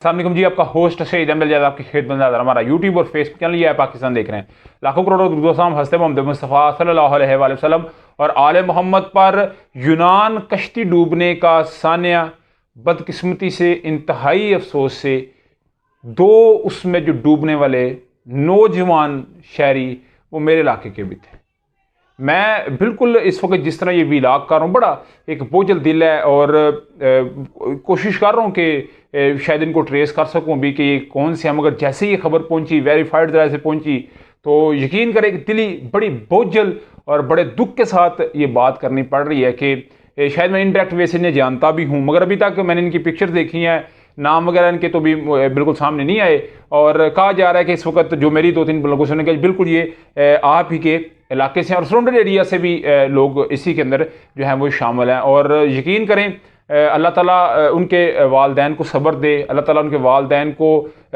अस्सलाम जी, आपका होस्ट शहीद अहमद जायद आपकी खिदमत में हाज़िर। हमारा यूट्यूब और फेसबुक चैनल ये है पाकिस्तान देख रहे हैं। लाखों करोड़ों दुरूद हंसते मोहम्मद मुस्तफ़ा सल्लल्लाहु अलैहि वसल्लम और आले मोहम्मद पर यूनान कश्ती डूबने का सानिया बदकिस्मती से, इंतहाई अफसोस से, दो उसमें जो डूबने वाले नौजवान शहरी वो मेरे इलाके के भी थे। मैं बिल्कुल इस वक्त जिस तरह ये व्लॉग कर रहा हूँ, बड़ा एक बोझल दिल है और कोशिश कर रहा हूँ कि शायद इनको ट्रेस कर सकूँ भी कि ये कौन से हैं। मगर जैसे ही ये खबर पहुँची, वेरीफाइड ज़राए से पहुँची, तो यकीन करें कि दिली बड़ी बोझल और बड़े दुख के साथ ये बात करनी पड़ रही है कि शायद मैं इनडायरेक्ट वे से इन्हें जानता भी हूँ, मगर अभी तक मैंने इनकी पिक्चर देखी हैं, नाम वगैरह इनके तो भी बिल्कुल सामने नहीं आए। और कहा जा रहा है कि इस वक्त जो मेरी 2-3 लोगों से कहा बिल्कुल ये आप ही के इलाके से और सराउंडेड एरिया से भी लोग इसी के अंदर जो है वो शामिल हैं। और यकीन करें अल्लाह ताला उनके वालदैन को सब्र दे, अल्लाह ताला उनके वालदैन को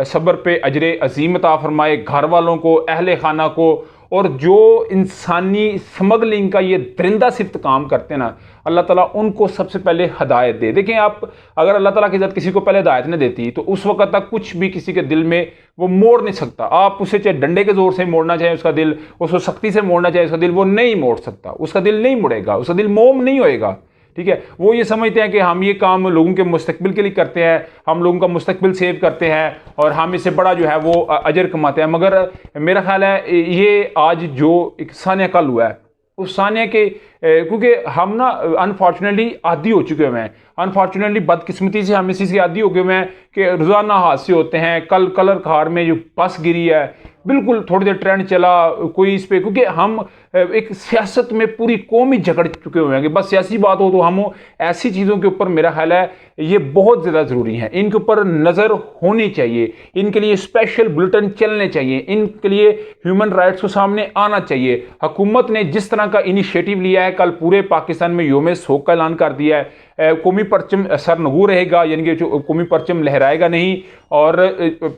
सब्र पे अजर अजीम अता फरमाए, घर वालों को, अहले खाना को, और जो इंसानी स्मगलिंग का ये दरिंदा सिफ्त काम करते हैं ना, अल्लाह ताला उनको सबसे पहले हदायत दे। देखें, आप अगर अल्लाह ताला की ज़ात किसी को पहले हदायत नहीं देती तो उस वक्त तक कुछ भी किसी के दिल में वो मोड़ नहीं सकता। आप उसे चाहे डंडे के ज़ोर से मोड़ना चाहे उसका दिल, उसको सख्ती से मोड़ना चाहे उसका दिल, वो नहीं मोड़ सकता, उसका दिल नहीं मुड़ेगा, उसका दिल मोम नहीं होएगा। ठीक है, वो ये समझते हैं कि हम ये काम लोगों के मुस्तकबिल के लिए करते हैं, हम लोगों का मुस्तकबिल सेव करते हैं और हम इससे बड़ा जो है वो अजर कमाते हैं। मगर मेरा ख्याल है ये आज जो एक सानिया कल हुआ है, उस सानिया के क्योंकि हम ना अनफॉर्चुनेटली आदी हो चुके हुए हैं, अनफॉर्चुनेटली बदकिस्मती से हम इसी से आदी हो गए हुए हैं कि रोज़ाना हादसे होते हैं। कल कलर खार में जो बस गिरी है, बिल्कुल थोड़ी देर ट्रेंड चला कोई इस पे, क्योंकि हम एक सियासत में पूरी कौम ही झगड़ चुके हुए हैं कि बस सियासी बात हो तो हम ऐसी चीज़ों के ऊपर मेरा ख्याल है ये बहुत ज़्यादा ज़रूरी है, इनके ऊपर नज़र होनी चाहिए, इनके लिए स्पेशल बुलेटिन चलने चाहिए, इनके लिए ह्यूमन राइट्स को सामने आना चाहिए। हुकूमत ने जिस तरह का इनिशिएटिव लिया है, कल पूरे पाकिस्तान में यौम शोक का ऐलान कर दिया है, कौमी परचम सरनगू रहेगा, यानी कि जो कौमी परचम लहराएगा नहीं। और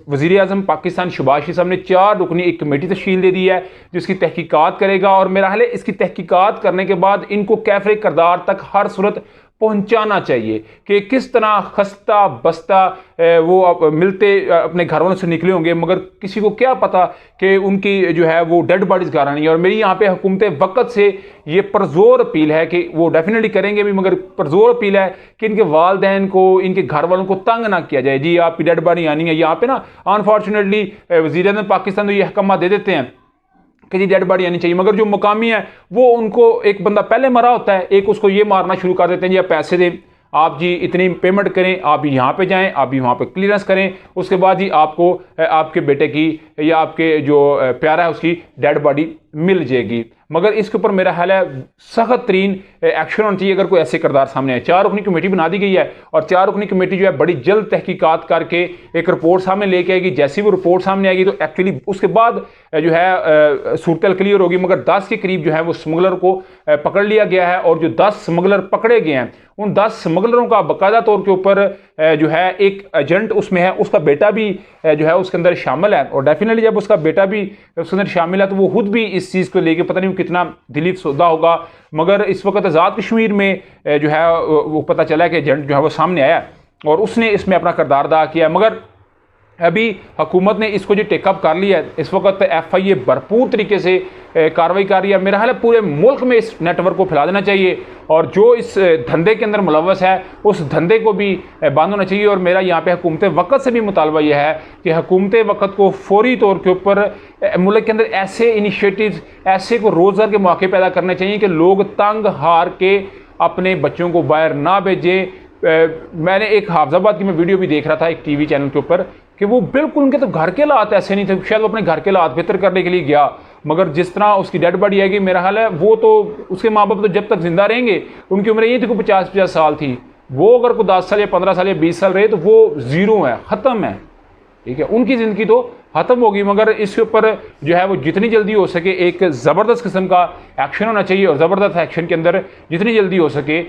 वज़ीर आज़म पाकिस्तान शहबाज शरीफ साहब ने 4 रुकनी एक कमेटी तश्कील दे दी है जिसकी तहकीकात करेगा। और मेरा ख्याल है इसकी तहकीकात करने के बाद इनको कैफ़े किरदार तक हर सूरत पहुंचाना चाहिए कि किस तरह खस्ता बस्ता वो मिलते अपने घर वालों से निकले होंगे, मगर किसी को क्या पता कि उनकी जो है वो डेड बॉडीज घर आनी है। और मेरी यहाँ पे हुकूमत वक्त से ये परजोर अपील है कि वो डेफिनेटली करेंगे भी, मगर परजोर अपील है कि इनके वालदैन को, इनके घर वालों को तंग ना किया जाए। जी आपकी डेड बॉडी आनी है, यहाँ पे ना अनफॉर्चुनेटली वज़ीर आज़म पाकिस्तान तो ये अहकाम दे देते हैं कि जी डेड बॉडी आनी चाहिए, मगर जो मुकामी है वो उनको एक बंदा पहले मरा होता है, एक उसको ये मारना शुरू कर देते हैं जी आप पैसे दें, आप जी इतनी पेमेंट करें, आप भी यहाँ पे जाएं, आप भी वहाँ पे क्लियरेंस करें, उसके बाद ही आपको आपके बेटे की या आपके जो प्यारा है उसकी डेड बॉडी मिल जाएगी। मगर इसके ऊपर मेरा ख्याल है सख्त तरीन एक्शन होना चाहिए अगर कोई ऐसे किरदार सामने आए। 4 रुकनी कमेटी बना दी गई है और 4 रुकनी कमेटी जो है बड़ी जल्द तहकीकात करके एक रिपोर्ट सामने लेके आएगी। जैसी वो रिपोर्ट सामने आएगी तो एक्चुअली उसके बाद जो है सूरत क्लियर होगी। मगर 10 के करीब जो है वो स्मगलर को पकड़ लिया गया है और जो 10 स्मगलर पकड़े गए हैं उन 10 स्मगलरों का बाकायदा तौर के ऊपर जो है एक एजेंट उसमें है, उसका बेटा भी जो है उसके अंदर शामिल है। और डेफिनेटली जब उसका बेटा भी उसके अंदर शामिल है तो वो खुद भी इस चीज़ को लेके पता नहीं कितना दिलीप सौदा होगा। मगर इस वक्त आज़ाद कश्मीर में जो है वो पता चला है कि एजेंट जो है वो सामने आया और उसने इसमें अपना किरदार अदा किया। मगर अभी हुकूमत ने इसको जो टेकअप कर लिया है, इस वक्त FIA भरपूर तरीके से कार्रवाई कर रही है। मेरा ख्याल है पूरे मुल्क में इस नेटवर्क को फैला देना चाहिए और जो इस धंधे के अंदर मुलव्वस है उस धंधे को भी बंद होना चाहिए। और मेरा यहाँ पे हुकूमत वक्त से भी मुतालबा यह है कि हुकूमत वक्त को फौरी तौर के ऊपर मुल्क के अंदर ऐसे इनिशिएटिव, ऐसे को रोज़गार के मौके पैदा करने चाहिए कि लोग तंग हार के अपने बच्चों को बाहर ना भेजें। मैंने एक हाफजाबाद की मैं वीडियो भी देख रहा था एक TV चैनल के ऊपर कि वो बिल्कुल उनके तो घर के हालात ऐसे नहीं थे, शायद वो अपने घर के हालात बेहतर करने के लिए गया, मगर जिस तरह उसकी डेड बॉडी आएगी मेरा ख्याल है वो तो उसके माँ बाप तो जब तक जिंदा रहेंगे, उनकी उम्र ये थी कोई 50-50 साल थी, वो अगर कोई 10 साल या 15 साल या 20 साल रहे तो वो ज़ीरो है, ख़त्म है। ठीक है, उनकी ज़िंदगी तो ख़त्म होगी। मगर इसके ऊपर जो है वो जितनी जल्दी हो सके एक ज़बरदस्त किस्म का एक्शन होना चाहिए और ज़बरदस्त एक्शन के अंदर जितनी जल्दी हो सके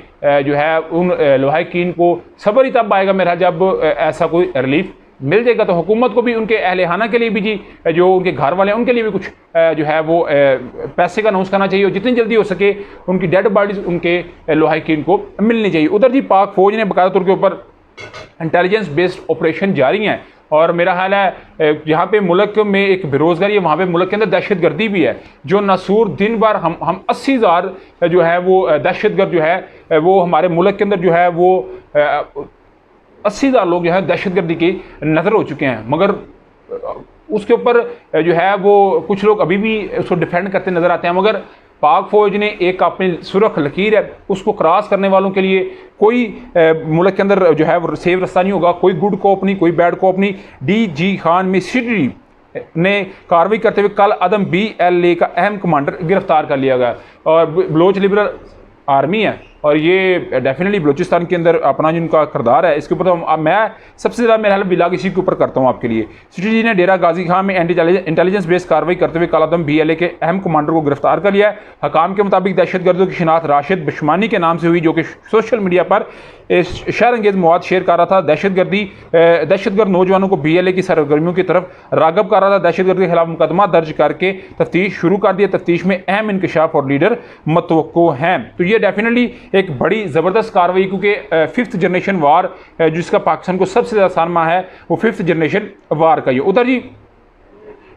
जो है उन लवाहिकीन को सब्र ही तब आएगा मेरा जब ऐसा कोई रिलीफ मिल जाएगा। तो हुकूमत को भी उनके अहले खाना के लिए भी जी जो उनके घर वाले हैं उनके लिए भी कुछ जो है वो पैसे का अनाउंस करना चाहिए और जितनी जल्दी हो सके उनकी डेड बॉडीज उनके लवाहिकीन को मिलनी चाहिए। उधर जी पाक फौज ने बाकायदा तौर के ऊपर इंटेलिजेंस बेस्ड ऑपरेशन जारी हैं। और मेरा ख्याल है यहाँ पे मुल्क में एक बेरोज़गारी है, वहाँ पे मुल्क के अंदर दहशतगर्दी भी है। जो नासूर दिन भर हम 80,000 जो है वो दहशतगर्द जो है वो हमारे मुल्क के अंदर जो है वो 80,000 लोग जो है दहशतगर्दी की नज़र हो चुके हैं, मगर उसके ऊपर जो है वो कुछ लोग अभी भी उसको डिफेंड करते नज़र आते हैं। मगर पाक फ़ौज ने एक अपनी सुरख लकीर है, उसको क्रॉस करने वालों के लिए कोई मुल्क के अंदर जो है वो सेफ रास्ता नहीं होगा, कोई गुड कॉप नहीं, कोई बैड कॉप नहीं। DG खान मिस्ट्री ने कार्रवाई करते हुए कल अदम BLA का अहम कमांडर गिरफ्तार कर लिया गया। और बलोच लिबरल आर्मी है और ये डेफिनेटली बलूचिस्तान के अंदर अपना जिनका किरदार है, इसके ऊपर तो मैं सबसे ज़्यादा मेरा बिलाग इसी के ऊपर करता हूँ आपके लिए। सिटी ने डेरा गाजी खान में इंटेलिजेंस बेस्ड कार्रवाई करते हुए कालादम BLA के अहम कमांडर को गिरफ्तार कर लिया है। हकाम के मुताबिक दहशतगर्दों की शिनाख्त राशिद बशमानी के नाम से हुई, जो कि सोशल मीडिया पर शहर अंगेज मवाद शेयर कर रहा था। दहशतगर्द नौजवानों को BLA की सरगर्मियों की तरफ रागब कर रहा था। दहशतगर्द के खिलाफ मुकदमा दर्ज करके तफ्तीश शुरू कर दिया। तफ्तीश में अहम इंकशाफ और लीडर मतवक्को हैं। तो ये डेफिनेटली एक बड़ी ज़बरदस्त कार्रवाई, क्योंकि 5th जनरेशन वार जिसका पाकिस्तान को सबसे ज़्यादा सामना है वो 5th जनरेशन वार का ही। उधर जी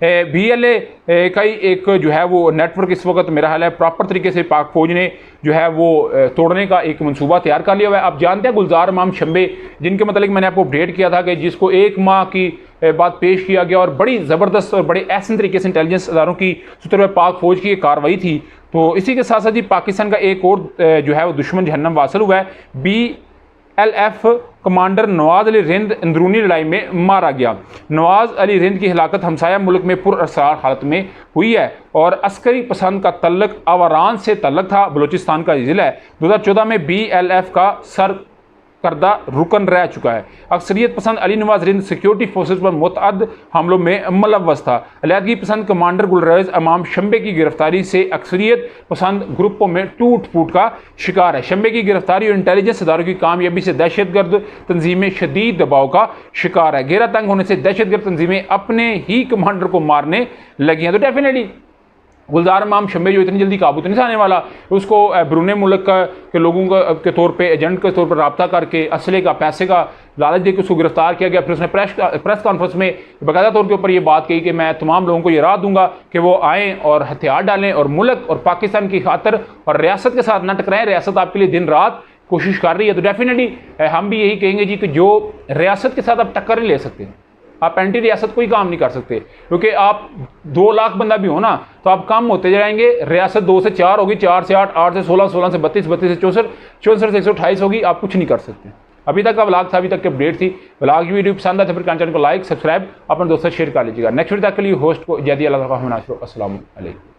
BLA का ही एक जो है वो नेटवर्क इस वक्त मेरा हाल है प्रॉपर तरीके से पाक फौज ने जो है वो तोड़ने का एक मंसूबा तैयार कर लिया हुआ है। आप जानते हैं गुलजार इमाम शंबे, जिनके मतलब मैंने आपको अपडेट किया था कि जिसको 1 माह की बाद पेश किया गया और बड़ी ज़बरदस्त और बड़े ऐसे तरीके से इंटेलिजेंस अदारों की सूत्र में पाक फौज की कार्रवाई थी। तो इसी के साथ साथ ही पाकिस्तान का एक और जो है वो दुश्मन जहन्नम वासल हुआ है। BLF कमांडर नवाज अली रिंद अंदरूनी लड़ाई में मारा गया। नवाज अली रिंद की हिलाकत हमसाया मुल्क में पुरअसरार हालत में हुई है और अस्करी पसंद का तल्लक अवारान से तल्लक था। बलूचिस्तान का जिला है। 2014 में BLF का सर करदा रुकन रह चुका है। अक्सरियत पसंद अली नवाज रिंद सिक्योरिटी फोर्सेज पर मुतअद्द हमलों में मुलव्वस था। अलहदगी पसंद कमांडर गुलरेज इमाम शंबे की गिरफ्तारी से अक्सरियत पसंद ग्रुपों में टूट फूट का शिकार है। शंबे की गिरफ्तारी और इंटेलिजेंस इदारों की कामयाबी से दहशतगर्द तंजीमें शदीद दबाव का शिकार है। घेरा तंग होने से दहशतगर्द तंजीमें अपने ही कमांडर को मारने लगी हैं। तो डेफिनेटली गुलजार इमाम शंबे जो इतनी जल्दी काबू तो नहीं आने वाला, उसको ब्रूने मुल्क के लोगों के तौर पे एजेंट के तौर पर रब्ता करके असले का पैसे का लालच देकर उसको गिरफ्तार किया गया। फिर उसने प्रेस कॉन्फ्रेंस में बाकायदा तौर के ऊपर ये बात कही कि मैं तमाम लोगों को ये राह दूंगा कि वो आएँ और हथियार डालें और मुल्क और पाकिस्तान की खातर और रियासत के साथ न टकराएं। रियासत आपके लिए दिन रात कोशिश कर रही है। तो डेफिनेटली हम भी यही कहेंगे जी कि जो रियासत के साथ आप टक्कर नहीं ले सकते, आप एंटी रियासत कोई काम नहीं कर सकते, क्योंकि आप 2 लाख बंदा भी हो ना तो आप कम होते जाएंगे। रियासत 2 से 4 होगी, 4 से 8, 8 से 16, 16 से 32, 32 से 64, 64 से 128 होगी। आप कुछ नहीं कर सकते। अभी तक का व्लॉग था, अभी तक की अपडेट थी। व्लॉग की वीडियो पसंद आए तो फिर चैनल को लाइक सब्सक्राइब अपने दोस्तों से शेयर कर लीजिएगा। नेक्स्ट वीडियो तक के लिए होस्ट को जल्दी अल्लाह अस्सलाम वालेकुम।